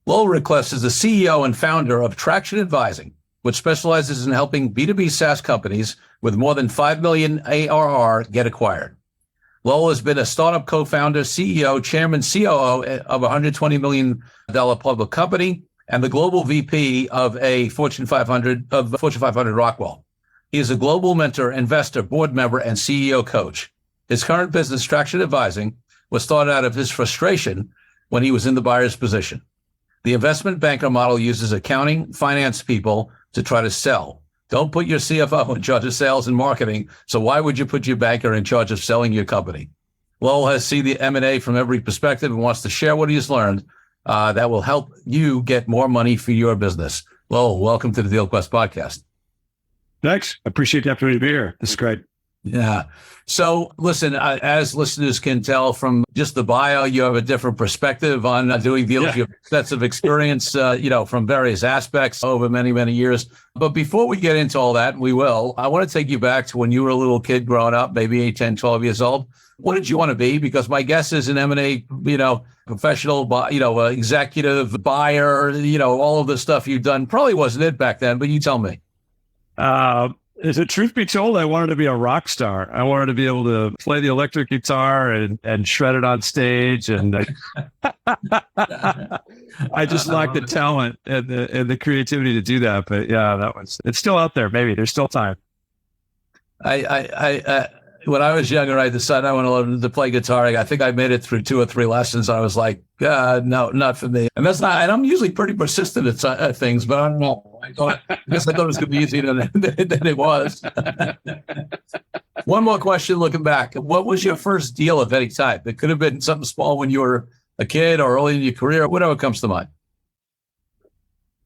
Lowell Ricklefs is the CEO and founder of Traction Advising, which specializes in helping B2B SaaS companies with more than 5 million ARR get acquired. Lowell has been a startup co-founder, CEO, chairman, COO of a $120 million public company and the global VP of a Fortune 500 Rockwell. He is a global mentor, investor, board member, and CEO coach. His current business, Traction Advising, was started out of his frustration when he was in the buyer's position. The investment banker model uses accounting, finance people to try to sell. Don't put your CFO in charge of sales and marketing, so why would you put your banker in charge of selling your company? Lowell has seen the M&A from every perspective and wants to share what he's learned that will help you get more money for your business. Lowell, welcome to the DealQuest podcast. Thanks. I appreciate the opportunity to be here. This is great. Yeah. So listen, as listeners can tell from just the bio, you have a different perspective on doing deals. Yeah. You have extensive experience, from various aspects over many, many years. But before we get into all that, I want to take you back to when you were a little kid growing up, maybe 8, 10, 12 years old. What did you want to be? Because my guess is an M&A, professional, executive, buyer, all of the stuff you've done probably wasn't it back then, but you tell me. Is it truth be told, I wanted to be a rock star. I wanted to be able to play the electric guitar and shred it on stage. And I just lacked the talent and the creativity to do that. But yeah, it's still out there. Maybe there's still time. When I was younger, I decided I want to learn to play guitar. I think I made it through 2 or 3 lessons. I was like, no, not for me. And and I'm usually pretty persistent at things, but I don't know. I guess I thought it was going to be easier than it was. One more question looking back. What was your first deal of any type? It could have been something small when you were a kid or early in your career, whatever comes to mind.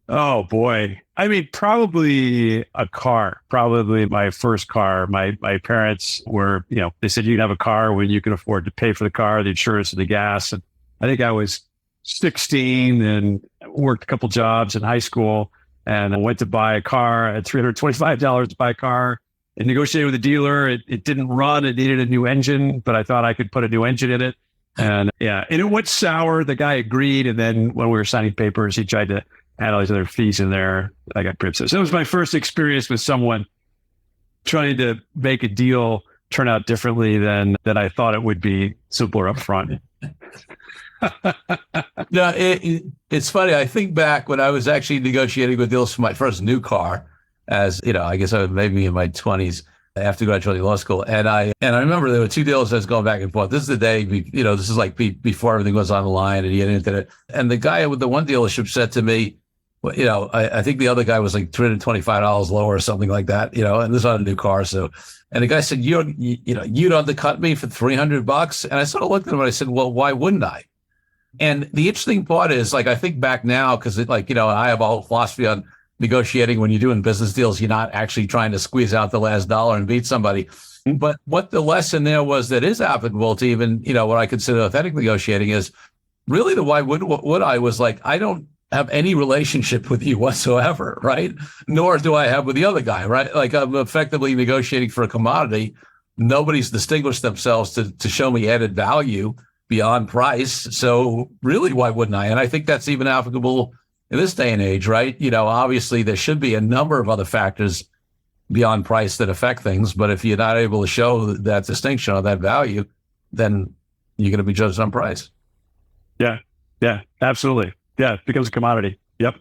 Oh boy. I mean, probably a car, probably my first car. My parents were, they said you can have a car when you can afford to pay for the car, the insurance and the gas. And I think I was 16 and worked a couple jobs in high school and I went to buy a car at $325 to buy a car and negotiated with the dealer. It didn't run. It needed a new engine, but I thought I could put a new engine in it. And and it went sour. The guy agreed. And then when we were signing papers, he tried to add all these other fees in there. I got princess. So it was my first experience with someone trying to make a deal turn out differently than I thought it would be, simpler up front. No, it's funny. I think back when I was actually negotiating with deals for my first new car, as I guess I was maybe in my 20s after graduating law school, and I remember there were 2 deals I was going back and forth. This is the day, this is like before everything was on the line and you get into it. And the guy with the one dealership said to me, well, I think the other guy was like $325 lower or something like that, and this is on a new car. So, and the guy said, you'd undercut me for $300. And I sort of looked at him and I said, well, why wouldn't I? And the interesting part is, I think back now, because I have a whole philosophy on negotiating. When you're doing business deals, you're not actually trying to squeeze out the last dollar and beat somebody. But what the lesson there was that is applicable to even, what I consider authentic negotiating is really the why would I was like, I don't have any relationship with you whatsoever, right? Nor do I have with the other guy, right? Like I'm effectively negotiating for a commodity. Nobody's distinguished themselves to show me added value beyond price. So really, why wouldn't I? And I think that's even applicable in this day and age, right? Obviously there should be a number of other factors beyond price that affect things. But if you're not able to show that distinction or that value, then you're going to be judged on price. Yeah, absolutely. Yeah, it becomes a commodity. Yep.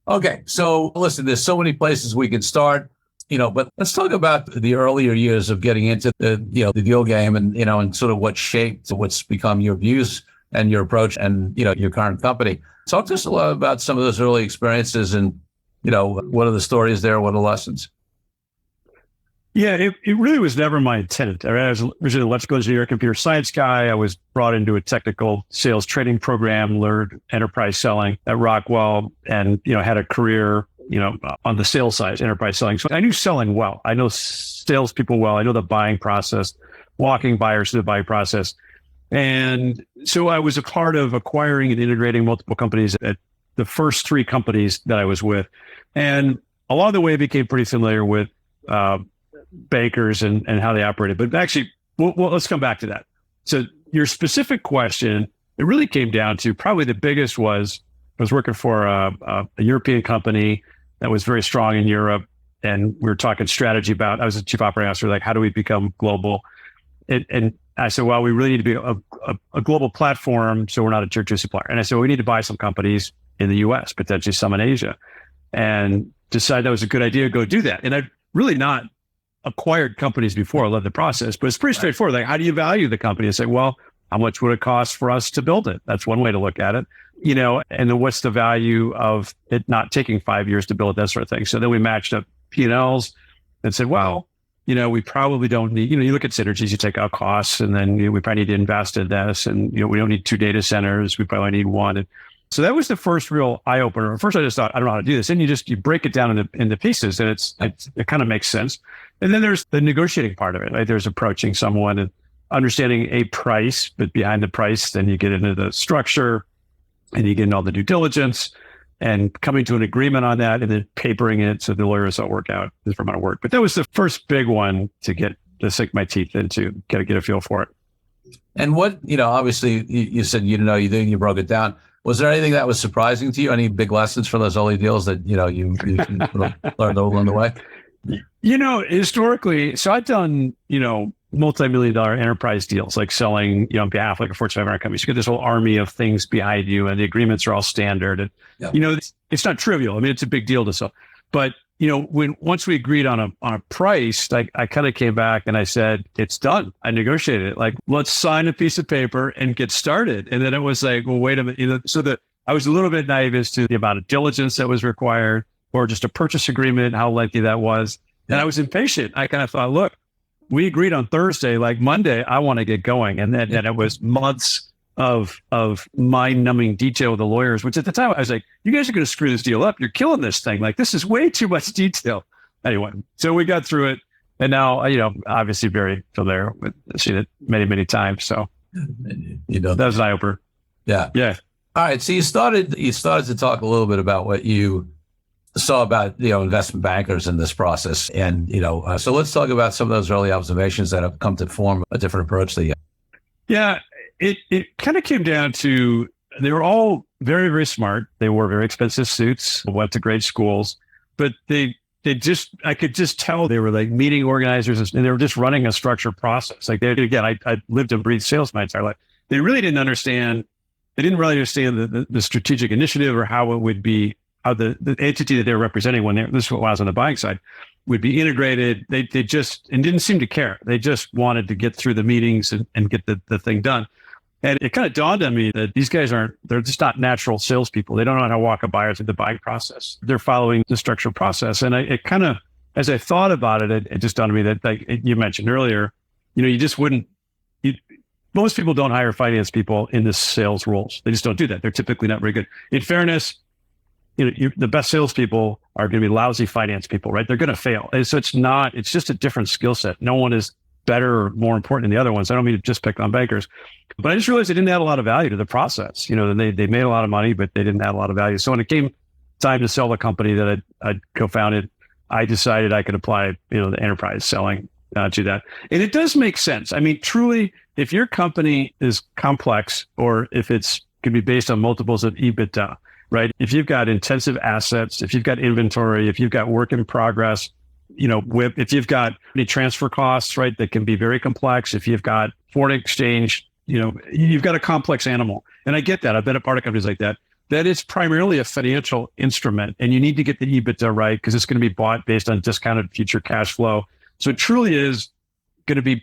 Okay. So listen, there's so many places we can start, but let's talk about the earlier years of getting into the deal game and sort of what shaped what's become your views and your approach and, your current company. Talk to us a lot about some of those early experiences and, what are the stories there? What are the lessons? Yeah, it really was never my intent. I was originally an electrical engineer, computer science guy. I was brought into a technical sales training program, learned enterprise selling at Rockwell, and had a career, on the sales side, enterprise selling. So I knew selling well. I know salespeople well. I know the buying process, walking buyers through the buying process. And so I was a part of acquiring and integrating multiple companies at the first 3 companies that I was with. And along the way, I became pretty familiar with bankers and how they operated. But actually, let's come back to that. So your specific question, it really came down to probably the biggest was I was working for a European company that was very strong in Europe. And we were talking strategy about, I was the chief operating officer, like, how do we become global? And I said, well, we really need to be a global platform. So we're not a tier 2 supplier. And I said, well, we need to buy some companies in the US, potentially some in Asia, and decided that was a good idea to go do that. And I'd really not acquired companies before. I led the process, but it's pretty straightforward. Like, how do you value the company? I say, well, how much would it cost for us to build it? That's one way to look at it, and then what's the value of it not taking 5 years to build, that sort of thing. So then we matched up P&Ls and said, well, we probably don't need, you look at synergies, you take out costs, and then we probably need to invest in this. And, we don't need 2 data centers. We probably need 1. And so that was the first real eye opener. First, I just thought, I don't know how to do this. And you break it down into pieces, and it kind of makes sense. And then there's the negotiating part of it, right? There's approaching someone and understanding a price, but behind the price, then you get into the structure and you get into all the due diligence and coming to an agreement on that, and then papering it so the lawyers all work out this amount of work. But that was the first big one to sink my teeth into, get a feel for it. And what, obviously you said, you broke it down. Was there anything that was surprising to you? Any big lessons from those early deals that, you learned along the way? Historically, so I've done, multi-million-dollar enterprise deals, like selling, on behalf of like a Fortune 500 company. So you get this whole army of things behind you, and the agreements are all standard. And, it's not trivial. I mean, it's a big deal to sell. But, once we agreed on a price, like, I kind of came back and I said, it's done. I negotiated it. Like, let's sign a piece of paper and get started. And then it was like, well, wait a minute. So that I was a little bit naive as to the amount of diligence that was required, or just a purchase agreement, how lengthy that was. And I was impatient. I kind of thought, look, we agreed on Thursday, like Monday, I want to get going. And then it was months of mind-numbing detail with the lawyers, which at the time I was like, you guys are going to screw this deal up. You're killing this thing. Like, this is way too much detail. Anyway, so we got through it. And now, obviously very familiar with, seen it many, many times. So, that was an eye-opener. Yeah. Yeah. All right. So you started to talk a little bit about what you saw about, investment bankers in this process. And, so let's talk about some of those early observations that have come to form a different approach to you. Yeah, it kind of came down to, they were all very, very smart. They wore very expensive suits, went to great schools, but I could just tell they were like meeting organizers, and they were just running a structured process. Like, I lived and breathed sales my entire life. They really didn't understand. They didn't really understand the strategic initiative, or how it would be, how the entity that they were representing this is what I was on the buying side, would be integrated. They just, and didn't seem to care. They just wanted to get through the meetings and get the thing done. And it kind of dawned on me that these guys they're just not natural salespeople. They don't know how to walk a buyer through the buying process. They're following the structural process. And it kind of, as I thought about it, it just dawned on me that, like you mentioned earlier, you just wouldn't, most people don't hire finance people in the sales roles. They just don't do that. They're typically not very good. In fairness, the best salespeople are going to be lousy finance people, right? They're going to fail. And so it's just a different skill set. No one is better or more important than the other ones. I don't mean to just pick on bankers, but I just realized they didn't add a lot of value to the process. They made a lot of money, but they didn't add a lot of value. So when it came time to sell the company that I'd co-founded, I decided I could apply, the enterprise selling to that. And it does make sense. I mean, truly, if your company is complex, or if it's could be based on multiples of EBITDA, right? If you've got intensive assets, if you've got inventory, if you've got work in progress, if you've got any transfer costs, right, that can be very complex. If you've got foreign exchange, you've got a complex animal. And I get that. I've been a part of companies like that. That is primarily a financial instrument, and you need to get the EBITDA right, because it's going to be bought based on discounted future cash flow. So it truly is going to be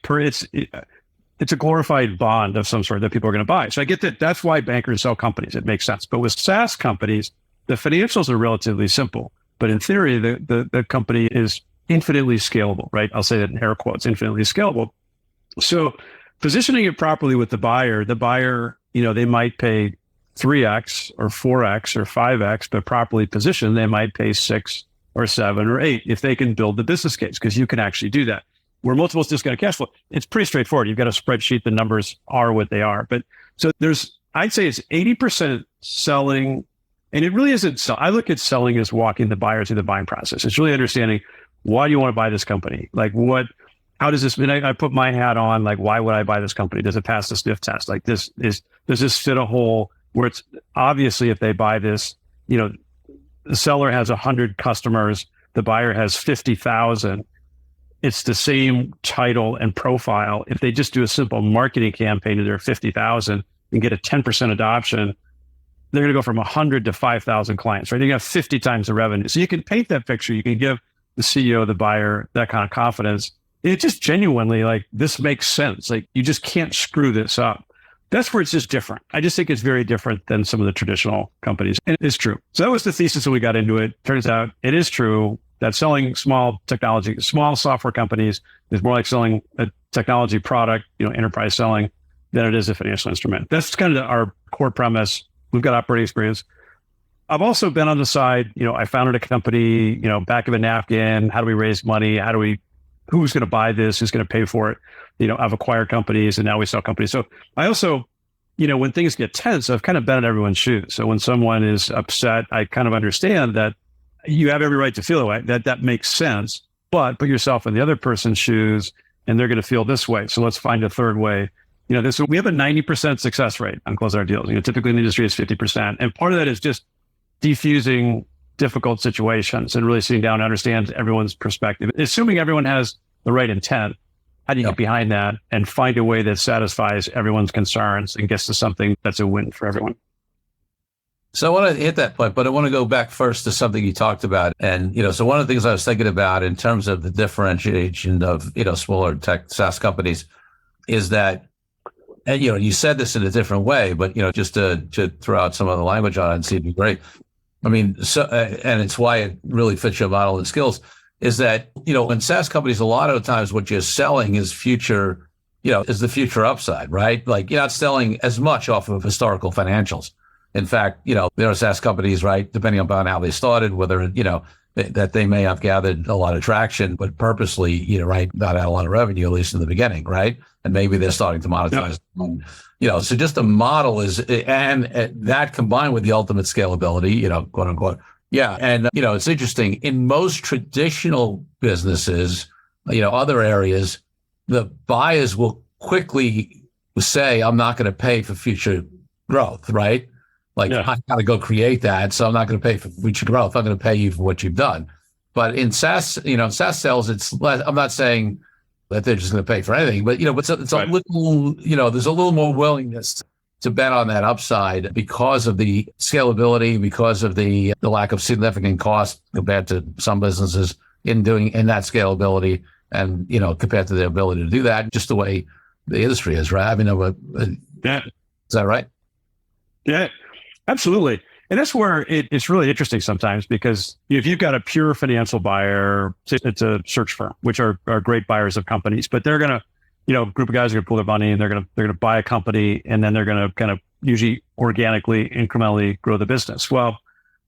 it's a glorified bond of some sort that people are going to buy. So I get that. That's why bankers sell companies. It makes sense. But with SaaS companies, the financials are relatively simple. But in theory, the company is infinitely scalable, right? I'll say that in air quotes, infinitely scalable. So positioning it properly with the buyer, they might pay 3x or 4x or 5x, but properly positioned, they might pay 6 or 7 or 8 if they can build the business case, because you can actually do that. Where multiples discounted cash flow, it's pretty straightforward. You've got a spreadsheet, the numbers are what they are. But so I'd say it's 80% selling, and it really isn't. I look at selling as walking the buyer through the buying process. It's really understanding, why do you want to buy this company? Like, how does this, and I put my hat on, like, why would I buy this company? Does it pass the sniff test? Like, does this fit a hole where obviously, if they buy this, the seller has 100 customers, the buyer has 50,000. It's the same title and profile. If they just do a simple marketing campaign to their 50,000 and get a 10% adoption, they're going to go from 100 to 5,000 clients, right? You have 50 times the revenue. So you can paint that picture. You can give the CEO, the buyer, that kind of confidence. It just genuinely, like, this makes sense. Like, you just can't screw this up. That's where it's just different. I just think it's very different than some of the traditional companies. And it's true. So that was the thesis when we got into it. Turns out it is true that selling small technology, small software companies is more like selling a technology product, enterprise selling, than it is a financial instrument. That's kind of our core premise. We've got operating experience. I've also been on the side, I founded a company, back of a napkin. How do we raise money? Who's going to buy this? Who's going to pay for it? I've acquired companies and now we sell companies. So I also, when things get tense, I've kind of been in everyone's shoes. So when someone is upset, I kind of understand that you have every right to feel that makes sense, but put yourself in the other person's shoes and they're going to feel this way. So let's find a third way. We have a 90% success rate on closing our deals. Typically in the industry it's 50%. And part of that is just defusing difficult situations and really sitting down and understand everyone's perspective. Assuming everyone has the right intent, how do you get behind that and find a way that satisfies everyone's concerns and gets to something that's a win for everyone? So I want to hit that point, but I want to go back first to something you talked about. And, so one of the things I was thinking about in terms of the differentiation of, smaller tech SaaS companies is that, and, you said this in a different way, but, just to throw out some other language on it and see it'd be great. I mean, so, and it's why it really fits your model and skills is that, in SaaS companies, a lot of the times what you're selling is future, is the future upside, right? Like you're not selling as much off of historical financials. In fact, there are SaaS companies, right, depending upon how they started, whether, that they may have gathered a lot of traction, but purposely, right, not had a lot of revenue, at least in the beginning, right? And maybe they're starting to monetize. Yep. So just the model is, and that combined with the ultimate scalability, quote unquote. Yeah. And, it's interesting. In most traditional businesses, other areas, the buyers will quickly say, I'm not going to pay for future growth, right? Like, I got to go create that. So I'm not going to pay for future growth. I'm going to pay you for what you've done. But in SaaS, SaaS sales, it's less, I'm not saying that they're just going to pay for anything, but, but it's right. A little, there's a little more willingness to bet on that upside because of the scalability, because of the lack of significant cost compared to some businesses in that scalability and, compared to their ability to do that, just the way the industry is, right? I mean, is that right? Yeah. Absolutely. And that's where it's really interesting sometimes because if you've got a pure financial buyer, it's a search firm, which are great buyers of companies, but they're going to, group of guys are going to pull their money and they're going to buy a company and then they're going to kind of usually organically, incrementally grow the business. Well,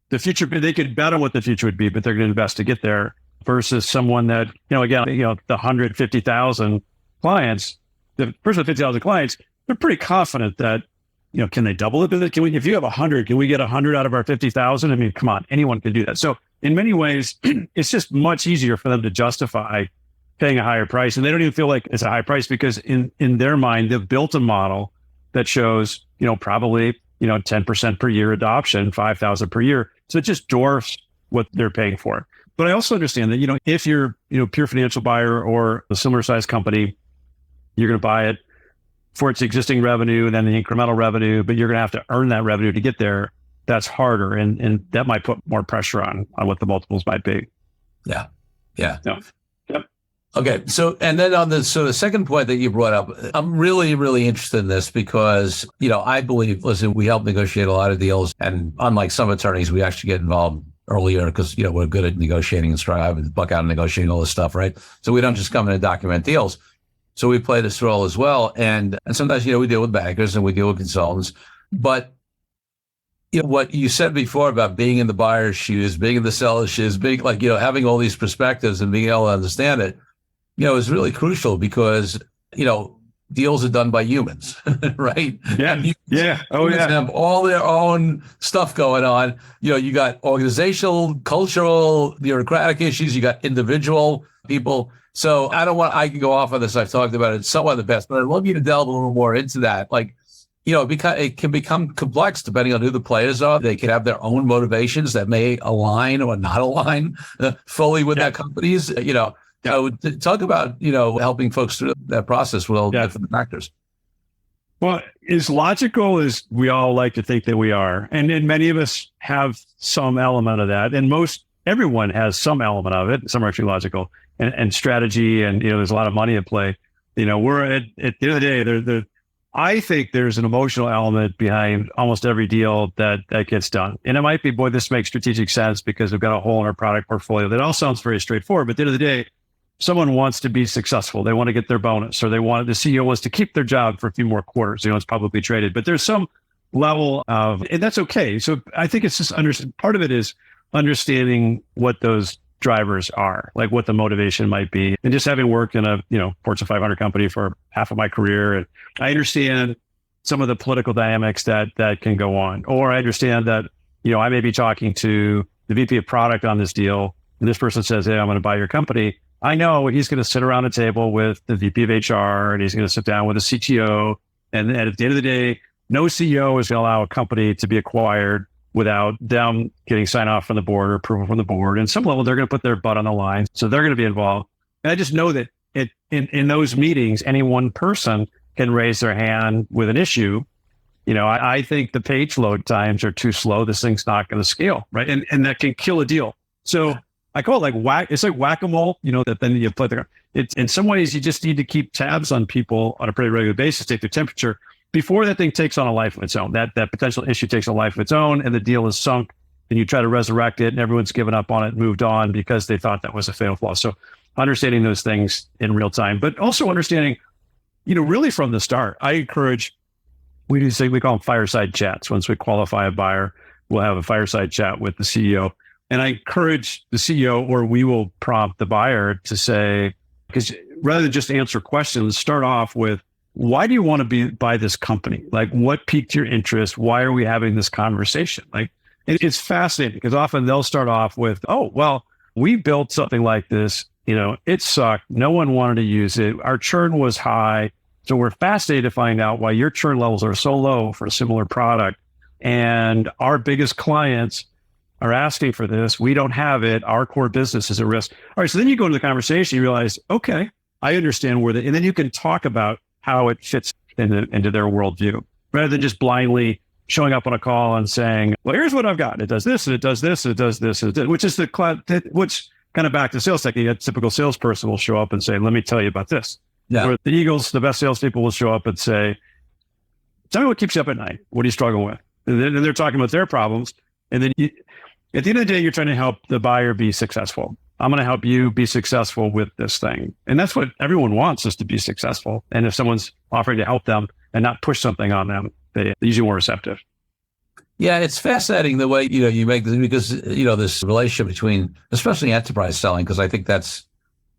the future, they could bet on what the future would be, but they're going to invest to get there versus someone that, again, the 150,000 clients, the person with 50,000 clients, they're pretty confident that, can they double it? If you have 100, can we get 100 out of our 50,000? I mean, come on, anyone can do that. So in many ways, it's just much easier for them to justify paying a higher price. And they don't even feel like it's a high price because in their mind, they've built a model that shows, probably, 10% per year adoption, 5,000 per year. So it just dwarfs what they're paying for. But I also understand that, if you're, pure financial buyer or a similar size company, you're going to buy it for its existing revenue and then the incremental revenue, but you're going to have to earn that revenue to get there. That's harder. And that might put more pressure on what the multiples might be. Yeah. Yep. Okay. So, and then the second point that you brought up, I'm really, really interested in this because, I believe, listen, we help negotiate a lot of deals. And unlike some attorneys, we actually get involved earlier because, we're good at negotiating and strive and buck out and negotiating all this stuff, right? So we don't just come in and document deals. So we play this role as well. And sometimes, we deal with bankers and we deal with consultants. But, what you said before about being in the buyer's shoes, being in the seller's shoes, being like, having all these perspectives and being able to understand it, is really crucial because, deals are done by humans, right? Yeah. Yeah. Oh, yeah. Have all their own stuff going on. You got organizational, cultural, bureaucratic issues. You got individual people. So I can go off on this. I've talked about it somewhat in the past, but I'd love you to delve a little more into that. Like, it can become complex depending on who the players are. They can have their own motivations that may align or not align fully with that company's, So talk about, helping folks through that process with all different factors. Well, as logical as we all like to think that we are, and many of us have some element of that, and everyone has some element of it. Some are actually logical and strategy, and there's a lot of money at play. We're at the end of the day, I think there's an emotional element behind almost every deal that gets done, and it might be, boy, this makes strategic sense because we've got a hole in our product portfolio. That all sounds very straightforward, but at the end of the day, someone wants to be successful. They want to get their bonus, or the CEO wants to keep their job for a few more quarters. It's publicly traded, but there's some level of, and that's okay. So I think it's just part of it is understanding what those drivers are, like what the motivation might be. And just having worked in a, Fortune 500 company for half of my career, and I understand some of the political dynamics that can go on, or I understand that, I may be talking to the VP of product on this deal, and this person says, hey, I'm going to buy your company. I know he's going to sit around a table with the VP of HR, and he's going to sit down with the CTO. And at the end of the day, no CEO is going to allow a company to be acquired without them getting sign off from the board or approval from the board. And some level, they're going to put their butt on the line. So they're going to be involved. And I just know that in those meetings, any one person can raise their hand with an issue. I think the page load times are too slow. This thing's not going to scale, right? And that can kill a deal. So I call it it's like whack-a-mole, that then you play it's in some ways you just need to keep tabs on people on a pretty regular basis, take their temperature before that thing takes on a life of its own. That potential issue takes a life of its own, and the deal is sunk, and you try to resurrect it, and everyone's given up on it and moved on because they thought that was a fatal flaw. So understanding those things in real time, but also understanding, really from the start, I encourage, we call them fireside chats. Once we qualify a buyer, we'll have a fireside chat with the CEO. And I encourage the CEO, or we will prompt the buyer to say, because rather than just answer questions, start off with, why do you want to buy this company? Like, what piqued your interest? Why are we having this conversation? Like, it's fascinating because often they'll start off with, oh, well, we built something like this. It sucked. No one wanted to use it. Our churn was high. So we're fascinated to find out why your churn levels are so low for a similar product. And our biggest clients are asking for this. We don't have it. Our core business is at risk. All right. So then you go into the conversation, you realize, okay, I understand and then you can talk about how it fits into their worldview, rather than just blindly showing up on a call and saying, well, here's what I've got. It does this, and it does this, and it does this, and it does, which is which kind of back to sales technique. A typical salesperson will show up and say, let me tell you about this. Yeah. Or the Eagles, the best salespeople will show up and say, tell me what keeps you up at night. What do you struggle with? And then they're talking about their problems. And then at the end of the day, you're trying to help the buyer be successful. I'm going to help you be successful with this thing. And that's what everyone wants, is to be successful. And if someone's offering to help them and not push something on them, they're usually more receptive. Yeah, it's fascinating the way, you make this, because, this relationship between, especially enterprise selling, because I think that's,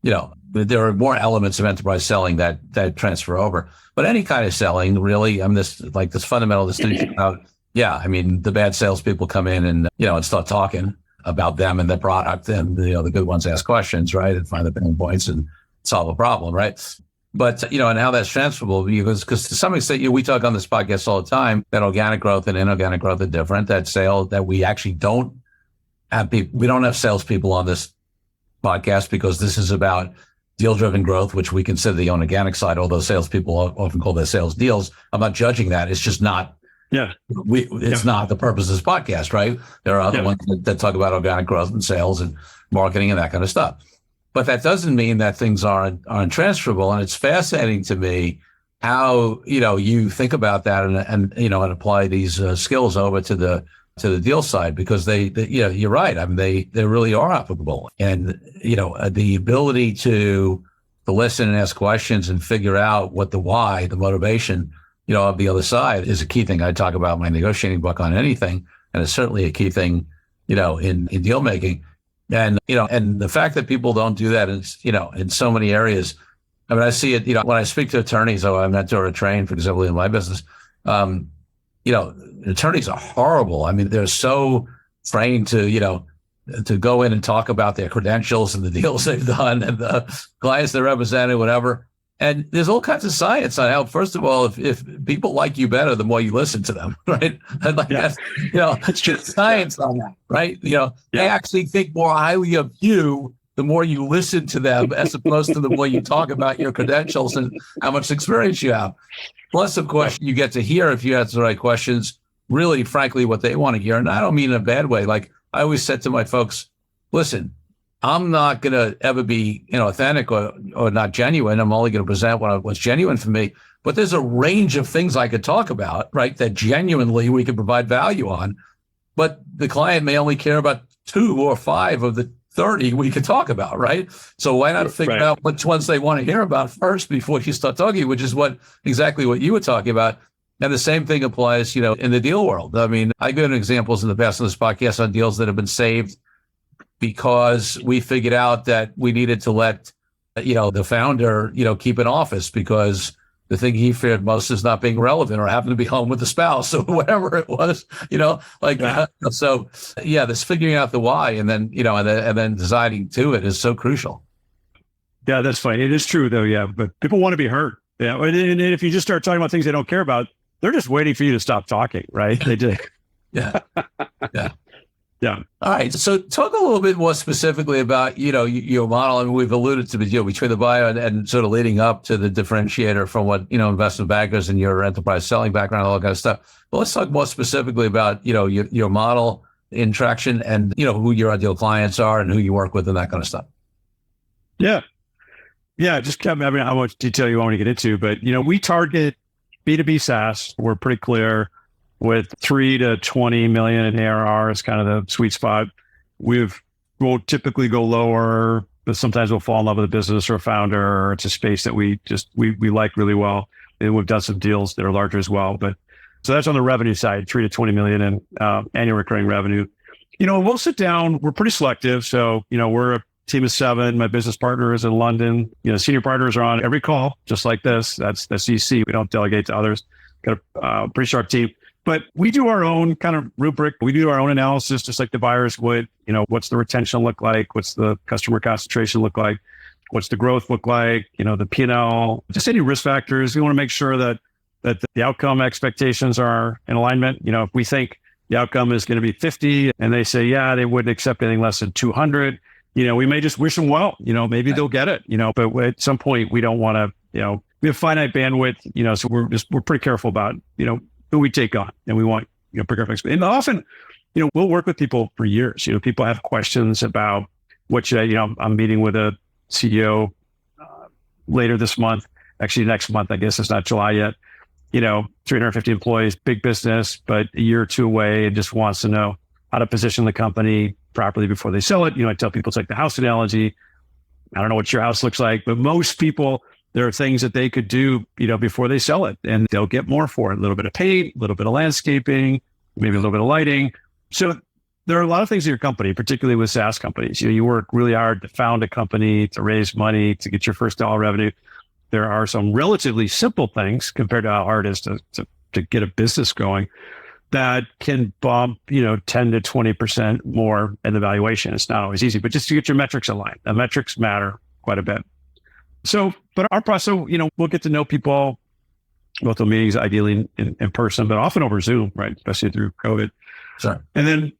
there are more elements of enterprise selling that transfer over. But any kind of selling, really, this fundamental distinction about, the bad salespeople come in and, and start talking about them and their product, and, the good ones ask questions, right, and find the pain points and solve a problem, right? But, and how that's transferable, because to some extent, we talk on this podcast all the time that organic growth and inorganic growth are different, that we actually don't have people, we don't have salespeople on this podcast because this is about deal-driven growth, which we consider the inorganic side, although salespeople often call their sales deals. I'm not judging that. It's just not, it's not the purpose of this podcast, right? There are other ones that talk about organic growth and sales and marketing and that kind of stuff. But that doesn't mean that things aren't transferable. And it's fascinating to me how, you think about that and apply these skills over to the deal side, because you're right. They really are applicable. And, the ability to listen and ask questions and figure out what the why, the motivation, of the other side is a key thing. I talk about in my negotiating book on anything. And it's certainly a key thing, in deal making. And, and the fact that people don't do that is, in so many areas. I see it, when I speak to attorneys, I mentor or train, for example, in my business, attorneys are horrible. They're so trained to go in and talk about their credentials and the deals they've done and the clients they represented, whatever. And there's all kinds of science on how, first of all, if people like you better, the more you listen to them, right? And like that's, it's just science on that, right? They actually think more highly of you the more you listen to them, as opposed to the more you talk about your credentials and how much experience you have. Plus, of course, you get to hear, if you answer the right questions, really, frankly, what they want to hear. And I don't mean in a bad way. Like I always said to my folks, listen, I'm not going to ever be, authentic or not genuine. I'm only going to present what's genuine for me. But there's a range of things I could talk about, right, that genuinely we can provide value on. But the client may only care about 2 or 5 of the 30 we could talk about, right? So why not figure out which ones they want to hear about first before you start talking, which is exactly what you were talking about. And the same thing applies, in the deal world. I mean, I've given examples in the past on this podcast on deals that have been saved because we figured out that we needed to let, the founder, keep an office because the thing he feared most is not being relevant or having to be home with the spouse or whatever it was, So this figuring out the why and then, and then deciding to it is so crucial. Yeah, that's funny. It is true though. Yeah. But people want to be heard. Yeah. And if you just start talking about things they don't care about, they're just waiting for you to stop talking, right? They do. Yeah. Yeah. All right. So talk a little bit more specifically about, your model. I mean, we've alluded to between the buyer and sort of leading up to the differentiator from what, investment bankers and your enterprise selling background, all that kind of stuff. But let's talk more specifically about, your model in traction and, who your ideal clients are and who you work with and that kind of stuff. Yeah. Yeah. I mean, how much detail you want me to get into, but, we target B2B SaaS. We're pretty clear. With 3 to 20 million in ARR is kind of the sweet spot. We'll typically go lower, but sometimes we'll fall in love with a business or a founder, or it's a space that we like really well. And we've done some deals that are larger as well. But so that's on the revenue side, 3 to 20 million in annual recurring revenue. We'll sit down. We're pretty selective. So, we're a team of 7. My business partner is in London. Senior partners are on every call, just like this. That's EC. We don't delegate to others. Got a pretty sharp team. But we do our own kind of rubric. We do our own analysis, just like the buyers would. What's the retention look like? What's the customer concentration look like? What's the growth look like? The P&L, just any risk factors. We want to make sure that the outcome expectations are in alignment. If we think the outcome is going to be 50 and they say, yeah, they wouldn't accept anything less than 200, we may just wish them well. Maybe they'll get it, but at some point we don't want to, we have finite bandwidth, so we're pretty careful about, who we take on, and we want, pretty careful. And often, we'll work with people for years. People have questions about what should I'm meeting with a CEO later this month, actually next month, I guess it's not July yet, 350 employees, big business, but a year or 2 away, and just wants to know how to position the company properly before they sell it. I tell people it's like the house analogy. I don't know what your house looks like, but most people, there are things that they could do, before they sell it, and they'll get more for it. A little bit of paint, a little bit of landscaping, maybe a little bit of lighting. So there are a lot of things in your company, particularly with SaaS companies. You work really hard to found a company, to raise money, to get your first dollar revenue. There are some relatively simple things compared to how hard it is to get a business going that can bump, 10 to 20% more in the valuation. It's not always easy, but just to get your metrics aligned. The metrics matter quite a bit. So, but our process, we'll get to know people, both the meetings, ideally in person, but often over Zoom, right? Especially through COVID. Sure. And then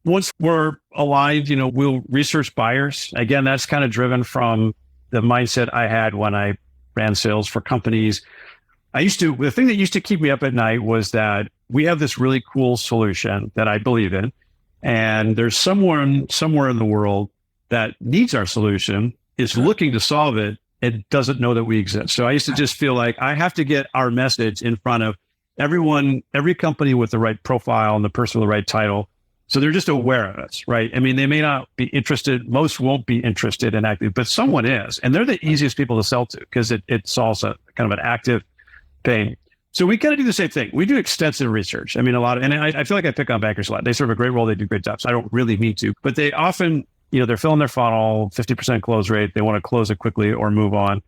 once we're aligned, we'll research buyers. Again, that's kind of driven from the mindset I had when I ran sales for companies. The thing that used to keep me up at night was that we have this really cool solution that I believe in, and there's someone somewhere in the world that needs our solution, is looking to solve it, and doesn't know that we exist. So I used to just feel like I have to get our message in front of everyone, every company with the right profile and the person with the right title. So they're just aware of us, right? I mean, they may not be interested. Most won't be interested in active, but someone is. And they're the easiest people to sell to because it solves a kind of an active pain. So we kind of do the same thing. We do extensive research. I mean, and I feel like I pick on bankers a lot. They serve a great role. They do great jobs. I don't really need to, but they often, they're filling their funnel, 50% close rate. They want to close it quickly or move on.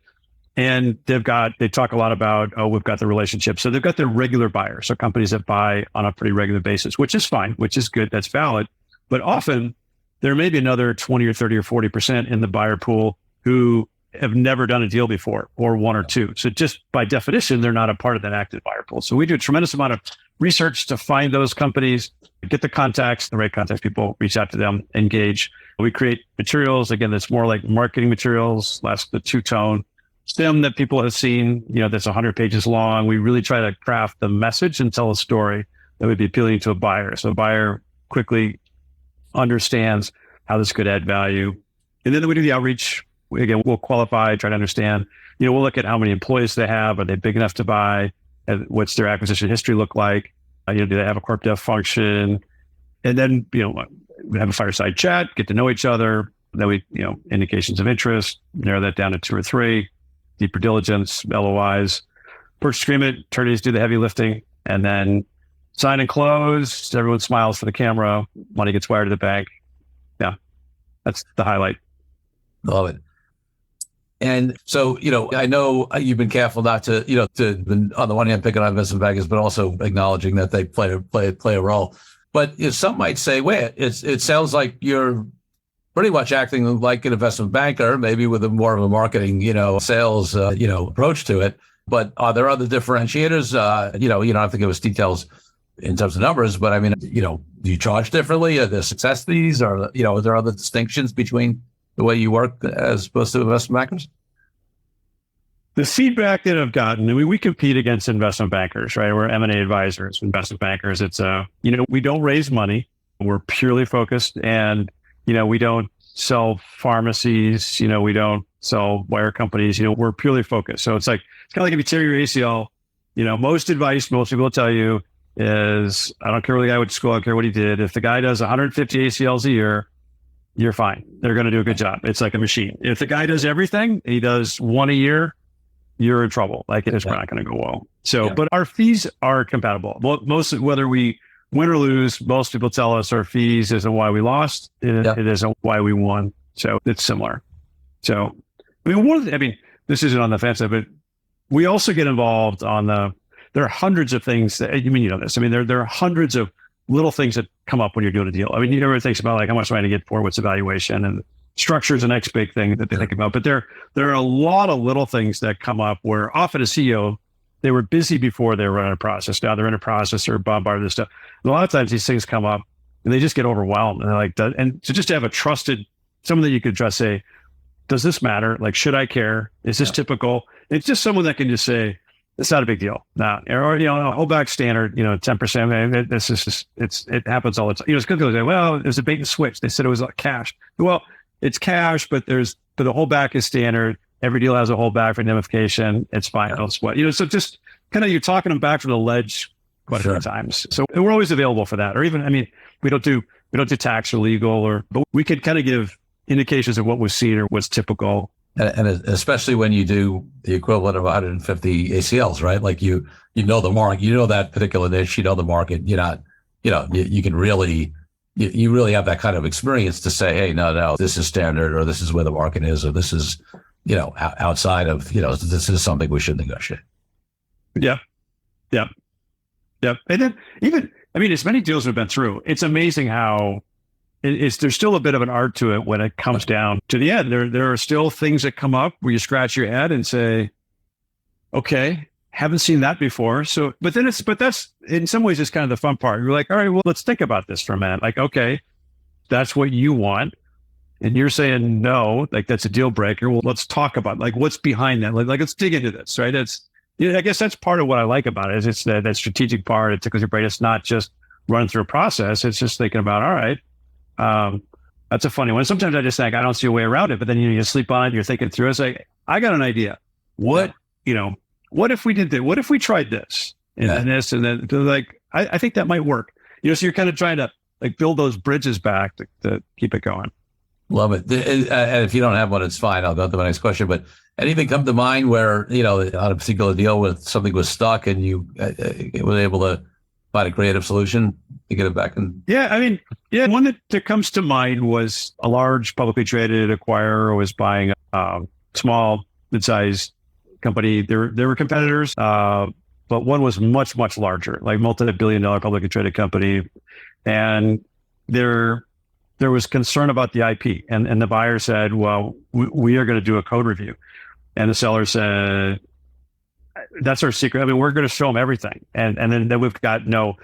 And they talk a lot about, we've got the relationship. So they've got their regular buyers. So companies that buy on a pretty regular basis, which is fine, which is good. That's valid. But often there may be another 20 or 30 or 40% in the buyer pool who have never done a deal before, or one or two. So just by definition, they're not a part of that active buyer pool. So we do a tremendous amount of research to find those companies, get the contacts, the right contacts, people, reach out to them, engage. We create materials, again, that's more like marketing materials, less the two-tone stem that people have seen, that's 100 pages long. We really try to craft the message and tell a story that would be appealing to a buyer. So a buyer quickly understands how this could add value. And then we do the outreach. Again, we'll qualify, try to understand, we'll look at how many employees they have. Are they big enough to buy? What's their acquisition history look like? Do they have a corp dev function? And then, we have a fireside chat, get to know each other. Then we, indications of interest, narrow that down to 2 or 3, deeper diligence, LOIs, purchase agreement, attorneys do the heavy lifting, and then sign and close. Everyone smiles for the camera. Money gets wired to the bank. Yeah, that's the highlight. Love it. And so, I know you've been careful not to, on the one hand, picking on investment bankers, but also acknowledging that they play a role. But some might say, wait, it sounds like you're pretty much acting like an investment banker, maybe with more of a marketing, sales, approach to it. But are there other differentiators? You don't have to give us details in terms of numbers, but I mean, do you charge differently? Are there success fees? Or, are there other distinctions between the way you work as opposed to investment bankers? The feedback that I've gotten, we compete against investment bankers, right? We're M&A advisors, investment bankers. It's, we don't raise money. We're purely focused, and, we don't sell pharmacies. We don't sell wire companies. We're purely focused. So it's kind of like if you tear your ACL, most advice most people will tell you is, I don't care where the guy went to school. I don't care what he did. If the guy does 150 ACLs a year, you're fine. They're going to do a good job. It's like a machine. If the guy does everything, he does 1 a year, you're in trouble. It's not going to go well. So, but our fees are compatible. Well, whether we win or lose, most people tell us our fees isn't why we lost. It isn't why we won. So it's similar. So, this isn't on the fence side, but we also get involved there are hundreds of things that, this. There are hundreds of little things that come up when you're doing a deal. Everyone thinks about how much am I going to get for, what's the valuation, and structure is the next big thing that they think about. But there are a lot of little things that come up where often a CEO, they were busy before they were running a process. Now they're in a process, they're bombarded with stuff. And a lot of times these things come up and they just get overwhelmed. And they're like, and so just to have a trusted, someone that you could trust, say, does this matter? Should I care? Is this typical? It's just someone that can just say, it's not a big deal. Or, a holdback standard, 10%. This is just, it happens all the time. It's good to say, well, it was a bait and switch. They said it was cash. Well, it's cash, but the holdback is standard. Every deal has a holdback for indemnification. It's fine. Don't sweat. So just kind of, you're talking them back from the ledge quite a few times. So we're always available for that. Or even, we don't do tax or legal, but we could kind of give indications of what was seen or what's typical. And especially when you do the equivalent of 150 ACLs, right? You know the market, that particular niche, the market. You're not, you can really, you really have that kind of experience to say, hey, no, this is standard, or this is where the market is, or this is, outside of, this is something we should negotiate. Yeah. And then even, as many deals we've been through, it's amazing how there's still a bit of an art to it when it comes down to the end. There are still things that come up where you scratch your head and say, okay, haven't seen that before. So, but that's in some ways, it's kind of the fun part. You're like, all right, well, let's think about this for a minute. Okay, that's what you want. And you're saying no, that's a deal breaker. Well, let's talk about what's behind that. Let's dig into this, right? I guess that's part of what I like about it is it's that strategic part. It tickles your brain. It's not just running through a process. It's just thinking about, all right, that's a funny one. Sometimes I just think I don't see a way around it, but then you sleep on it, you're thinking through it. It's like, I got an idea. What if we did that? What if we tried this and this, and then I think that might work. So you're kind of trying to build those bridges back to keep it going. Love it. And if you don't have one, it's fine. I'll go to my next question, but anything come to mind where, on a particular deal where something was stuck and you were able to find a creative solution to get it back in? One that comes to mind was a large publicly traded acquirer was buying a small, mid-sized company. There were competitors, but one was much, much larger, multi-billion-dollar publicly traded company. And there was concern about the IP, and the buyer said, well, we are going to do a code review. And the seller said, that's our secret. I mean, we're going to show them everything. And then we've got no,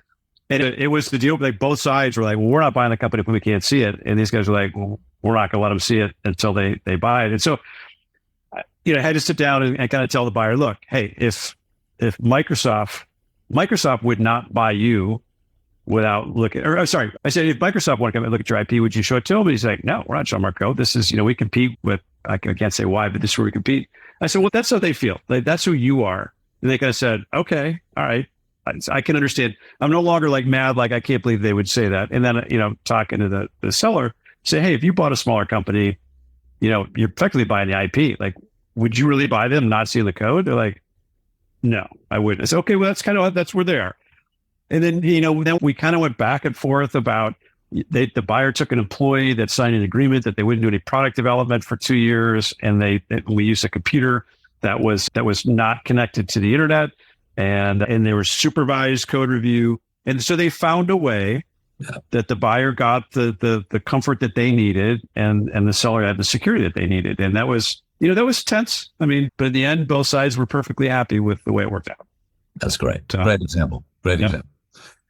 and it was the deal. Like both sides were like, well, we're not buying the company if we can't see it. And these guys were like, well, we're not going to let them see it until they buy it. And so, I had to sit down and kind of tell the buyer, look, hey, if Microsoft would not buy you without looking, or sorry, I said, if Microsoft want to come and look at your IP, would you show it to them? And he's like, no, we're not showing our code. This is, we compete with, I can't say why, but this is where we compete. I said, well, that's how they feel. Like, that's who you are. And they kind of said, okay, all right. I can understand. I'm no longer like mad, like I can't believe they would say that. And then, talking to the seller, say, hey, if you bought a smaller company, you're effectively buying the IP. Like, would you really buy them not seeing the code? They're like, no, I wouldn't. I said, okay, well, that's where they are. And then, then we kind of went back and forth about the buyer took an employee that signed an agreement that they wouldn't do any product development for 2 years. And we used a computer that was not connected to the internet. And there was supervised code review. And so they found a way that the buyer got the comfort that they needed and the seller had the security that they needed. And that was, that was tense. I mean, but in the end, both sides were perfectly happy with the way it worked out. That's great. Great example. Great example.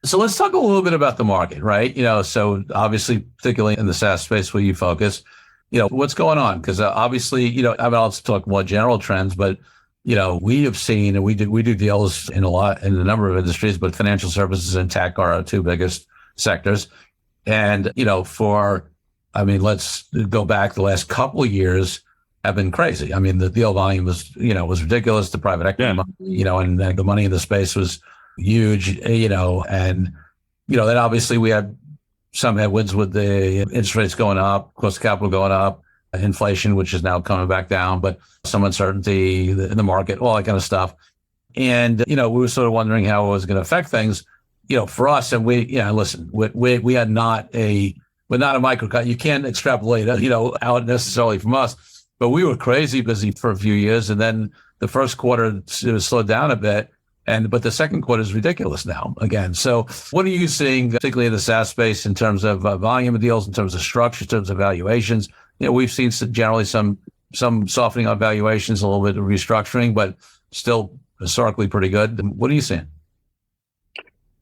So let's talk a little bit about the market, right? So obviously, particularly in the SaaS space where you focus, what's going on? Because obviously, I'll talk more general trends, but we have seen, and we do deals in a number of industries, but financial services and tech are our two biggest sectors. And, let's go back the last couple of years have been crazy. I mean, the deal volume was ridiculous. The private equity money, and the money in the space was huge, and, then obviously we had some headwinds with the interest rates going up, cost of capital going up, inflation, which is now coming back down, but some uncertainty in the market, all that kind of stuff. And, we were sort of wondering how it was going to affect things, for us. And we are not a microcosm. You can't extrapolate, out necessarily from us, but we were crazy busy for a few years. And then the first quarter slowed down a bit. But the second quarter is ridiculous now again. So what are you seeing, particularly in the SaaS space, in terms of volume of deals, in terms of structure, in terms of valuations? We've seen generally some softening on valuations, a little bit of restructuring, but still historically pretty good. What are you seeing?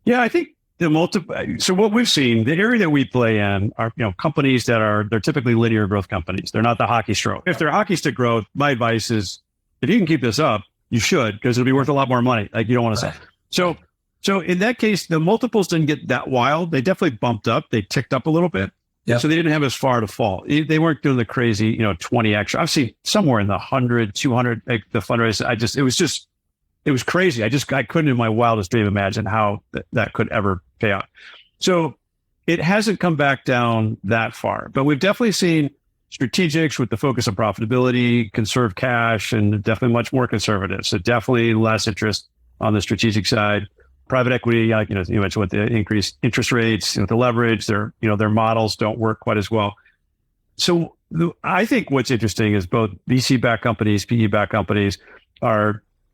Yeah, I think so what we've seen, the area that we play in are, companies they're typically linear growth companies. They're not the hockey stroke. If they're hockey stick growth, my advice is, if you can keep this up, you should, because it'll be worth a lot more money. Like, you don't want to say. So in that case, the multiples didn't get that wild. They definitely bumped up. They ticked up a little bit. Yep. So they didn't have as far to fall. They weren't doing the crazy, 20x. I've seen somewhere in the 100, 200, like the fundraise. It was crazy. I couldn't in my wildest dream imagine how that could ever pay out. So it hasn't come back down that far, but we've definitely seen strategics with the focus on profitability, conserve cash, and definitely much more conservative. So definitely less interest on the strategic side. Private equity, like, you mentioned with the increased interest rates, the leverage, their models don't work quite as well. So I think what's interesting is both VC-backed companies, PE-backed companies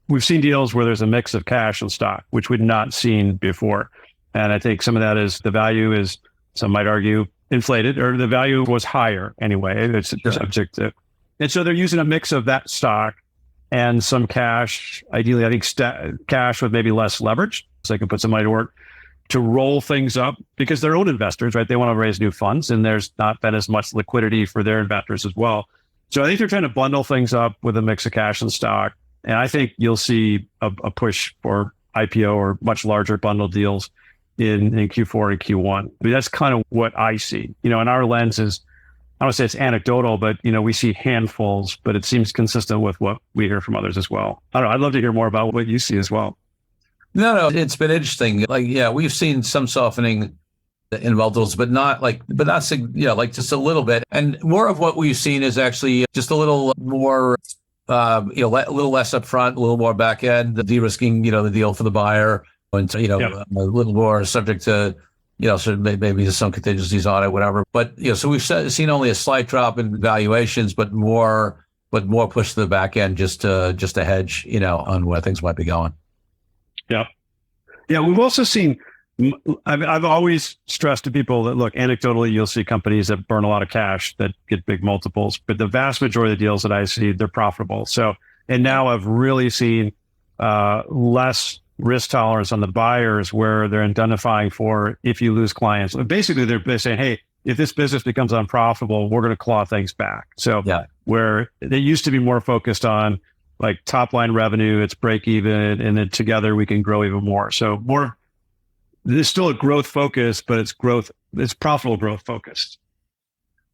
we've seen deals where there's a mix of cash and stock, which we'd not seen before. And I think some of that is the value is, some might argue, inflated, or the value was higher anyway. It's subject to, and so they're using a mix of that stock and some cash. Ideally, I think cash with maybe less leverage, so they can put some money to work to roll things up, because they're own investors, right? They want to raise new funds, and there's not been as much liquidity for their investors as well. So I think they're trying to bundle things up with a mix of cash and stock, and I think you'll see a push for IPO or much larger bundle deals in Q4 and Q1. I mean, that's kind of what I see. And our lens is, I don't say it's anecdotal, but we see handfuls, but it seems consistent with what we hear from others as well. I don't know. I'd love to hear more about what you see as well. No, it's been interesting. Like, yeah, we've seen some softening in multiples, but not just a little bit. And more of what we've seen is actually just a little more, a little less upfront, a little more back end, the de-risking, the deal for the buyer. And, a little more subject to, so maybe some contingencies on it, whatever. But, so we've seen only a slight drop in valuations, but more push to the back end just to hedge, on where things might be going. Yeah. Yeah. We've also seen I've always stressed to people that, look, anecdotally, you'll see companies that burn a lot of cash that get big multiples, but the vast majority of the deals that I see, they're profitable. So, and now I've really seen less risk tolerance on the buyers where they're identifying for if you lose clients. Basically, they're saying, hey, if this business becomes unprofitable, we're going to claw things back. So where they used to be more focused on like top line revenue, it's break even, and then together we can grow even more. So there's still a growth focus, but it's profitable growth focused.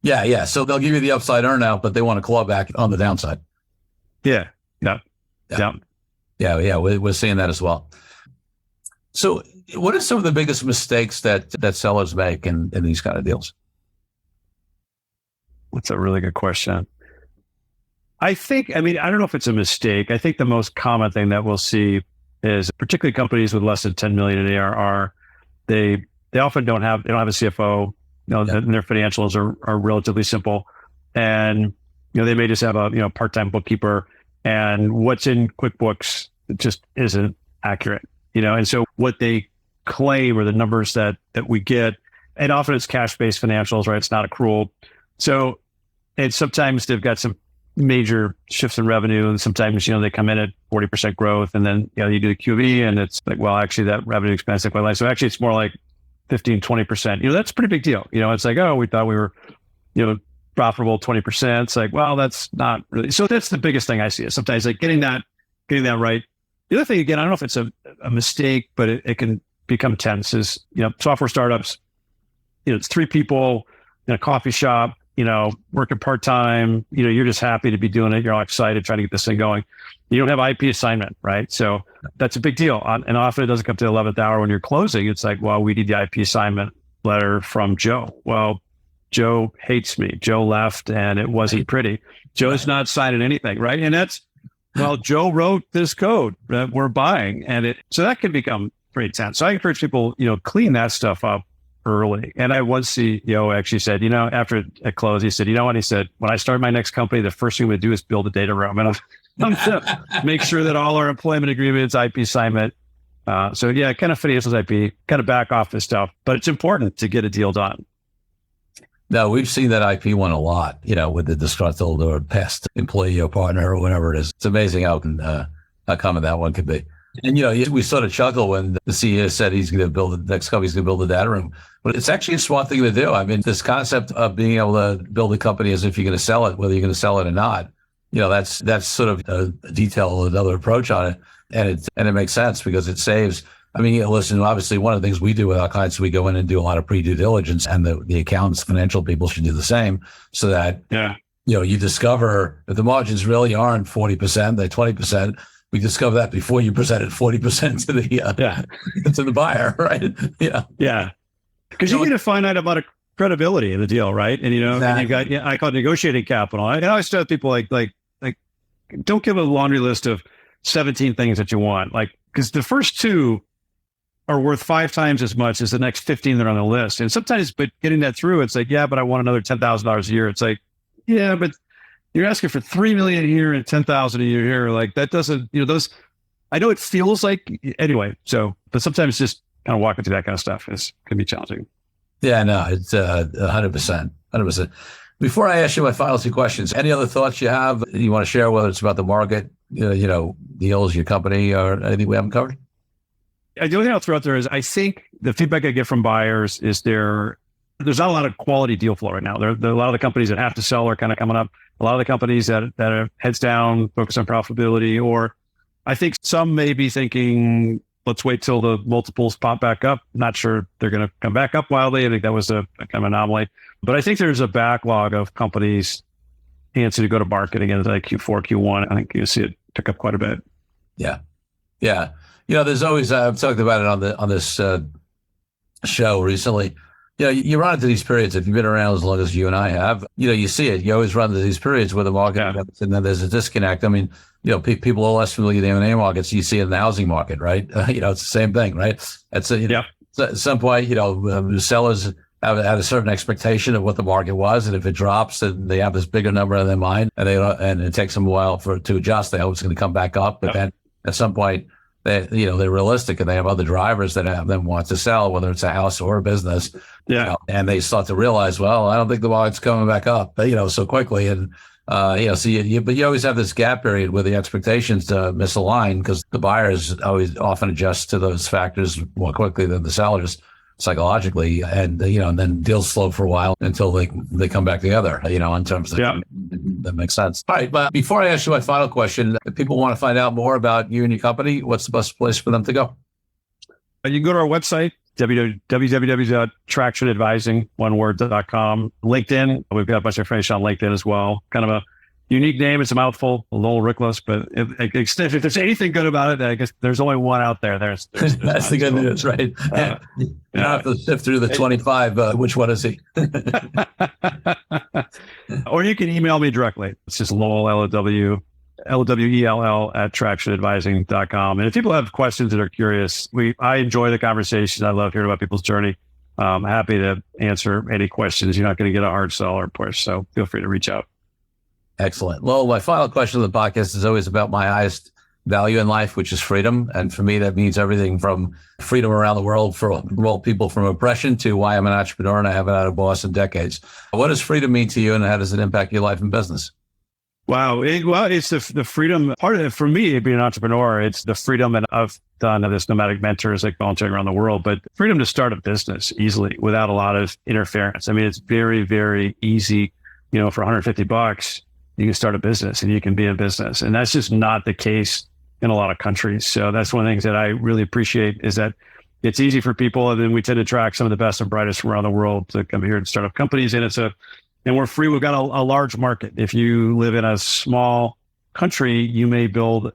Yeah, yeah. So they'll give you the upside earnout, but they want to claw back on the downside. Yeah. We're seeing that as well. So what are some of the biggest mistakes that sellers make in these kind of deals? That's a really good question. I don't know if it's a mistake. I think the most common thing that we'll see is particularly companies with less than 10 million in ARR, they often don't have a CFO. And their financials are relatively simple, and they may just have a part-time bookkeeper, and what's in QuickBooks just isn't accurate. And so what they claim or the numbers that we get, and often it's cash-based financials, right? It's not accrual. So, and sometimes they've got some major shifts in revenue, and sometimes they come in at 40% growth, and then you do the QV, and it's like, well, actually that revenue expense quite light. So actually it's more like 15-20%. That's a pretty big deal. It's like, oh, we thought we were profitable 20%. It's like, well, that's not really. So that's the biggest thing I see is sometimes like getting that right. The other thing, again, I don't know if it's a mistake, but it can become tense is software startups. It's 3 people in a coffee shop, working part-time, you're just happy to be doing it. You're all excited trying to get this thing going. You don't have IP assignment, right? So that's a big deal. And often it doesn't come to the 11th hour when you're closing. It's like, well, we need the IP assignment letter from Joe. Well, Joe hates me. Joe left and it wasn't pretty. Joe's not signing anything, right? And that's, well, Joe wrote this code that we're buying. So that can become pretty tense. So I encourage people, clean that stuff up early. And I one CEO actually said, after it closed, he said, you know what? He said, when I start my next company, the first thing I'm going to do is build a data room. And I'm going to make sure that all our employment agreements, IP assignment. So yeah, kind of financials, IP, kind of back office stuff, but it's important to get a deal done. No, we've seen that IP one a lot, with the disgruntled or past employee or partner or whatever it is. It's amazing how common that one could be. And, we sort of chuckle when the CEO said he's going to build the next company's going to build a data room, but it's actually a smart thing to do. I mean, this concept of being able to build a company as if you're going to sell it, whether you're going to sell it or not, that's sort of a detail, another approach on it. And it makes sense because it saves. I mean, listen, obviously one of the things we do with our clients, we go in and do a lot of pre-due diligence, and the accountants, financial people should do the same so that, you discover if the margins really aren't 40%, they're 20%. We discover that before you presented 40% to the to the buyer, right? Yeah. Because you get a finite amount of credibility in the deal, right? And exactly. And you got I call it negotiating capital. I always tell people like don't give a laundry list of 17 things that you want, because the first 2 are worth 5 times as much as the next 15 that are on the list. And sometimes, but getting that through, it's like, yeah, but I want another $10,000 a year. It's like, yeah, but you're asking for $3 million a year and $10,000 a year here. Like that doesn't, those, I know it feels like anyway. So, but sometimes just kind of walking through that kind of stuff can be challenging. Yeah, no, it's 100%. Before I ask you my final 2 questions, any other thoughts you have you want to share, whether it's about the market, deals, your company, or anything we haven't covered? The only thing I'll throw out there is I think the feedback I get from buyers is there's not a lot of quality deal flow right now. There are a lot of the companies that have to sell are kind of coming up. A lot of the companies that are heads down, focused on profitability, or I think some may be thinking, let's wait till the multiples pop back up. Not sure they're going to come back up wildly. I think that was a kind of anomaly. But I think there's a backlog of companies antsy to go to market again, like Q4, Q1. I think you see it pick up quite a bit. Yeah. Yeah. There's always, I've talked about it on this show recently. You run into these periods, if you've been around as long as you and I have, you see it. You always run into these periods where the market, and then there's a disconnect. I mean, people are less familiar with the M&A markets. You see it in the housing market, right? It's the same thing, right? At some point, sellers have a certain expectation of what the market was. And if it drops, then they have this bigger number in their mind, and it takes them a while to adjust. They hope it's going to come back up. But then at some point, they're realistic and they have other drivers that have them want to sell, whether it's a house or a business. Yeah. And they start to realize, well, I don't think the market's coming back up, so quickly. And, but you always have this gap period where the expectations misalign because the buyers always often adjust to those factors more quickly than the sellers psychologically. And, and then deals slow for a while until they come back together, in terms of that makes sense. All right. But before I ask you my final question, if people want to find out more about you and your company, what's the best place for them to go? You can go to our website, www.tractionadvising.com. LinkedIn, we've got a bunch of information on LinkedIn as well. Kind of a unique name. It's a mouthful, Lowell Ricklefs, but if there's anything good about it, I guess there's only one out there. There's That's the good news, right? You don't have to sift through the 25. Which one is he? Or you can email me directly. It's just Lowell, Lowell, @tractionadvising.com. And if people have questions that are curious, I enjoy the conversation. I love hearing about people's journey. I'm happy to answer any questions. You're not going to get a hard sell or push, so feel free to reach out. Excellent. Well, my final question of the podcast is always about my highest value in life, which is freedom. And for me, that means everything from freedom around the world for people from oppression to why I'm an entrepreneur and I haven't had a boss in decades. What does freedom mean to you and how does it impact your life and business? Wow. It's the freedom part of it. For me, being an entrepreneur, it's the freedom, and I've done this nomadic mentors like volunteering around the world, but freedom to start a business easily without a lot of interference. I mean, it's very, very easy. For $150, you can start a business and you can be in business. And that's just not the case in a lot of countries. So that's one of the things that I really appreciate is that it's easy for people. And then we tend to attract some of the best and brightest from around the world to come here and start up companies. And and we're free. We've got a large market. If you live in a small country, you may build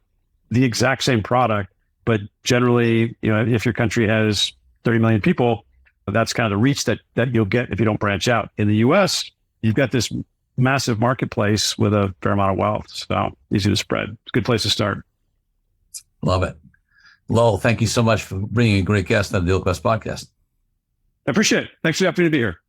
the exact same product, but generally, if your country has 30 million people, that's kind of the reach that you'll get if you don't branch out. In the US, you've got this massive marketplace with a fair amount of wealth. So easy to spread. It's a good place to start. Love it. Lowell, thank you so much for bringing a great guest on the DealQuest podcast. I appreciate it. Thanks for the opportunity to be here.